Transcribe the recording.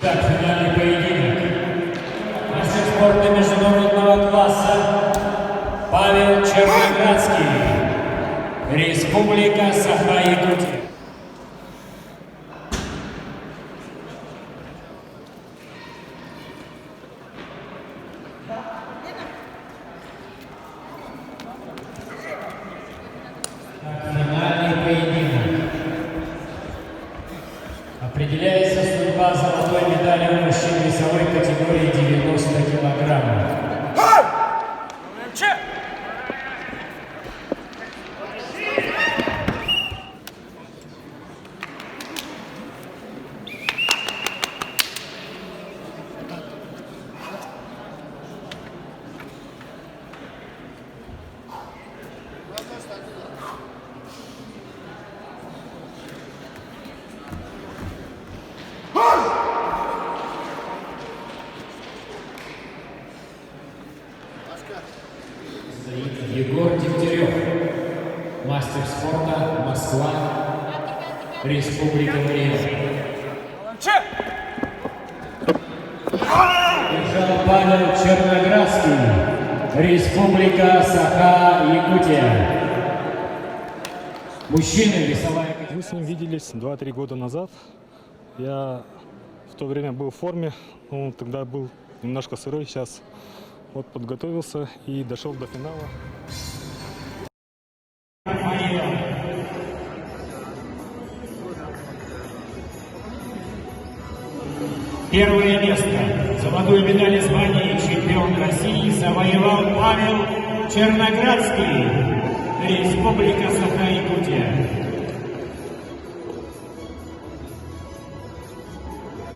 Так, финальный поединок. Мастер спорта международного класса Павел Черноградский, Республика Саха-Якутия. Финальный поединок. Определяется судьба золотой медали у мужчин весовой категории 90 килограммов. Егор Дегтярев, мастер спорта, Москва, Республика Бурятия. Держал Павел Черноградский, Республика Саха-Якутия. Мужчины, весовая категория. Мы с ним виделись 2-3 года назад. Я в то время был в форме, он тогда был немножко сырой, сейчас вот подготовился и дошел до финала. Первое место. Золотую медаль и звание чемпион России завоевал Павел Черноградский, Республика Саха-Якутия.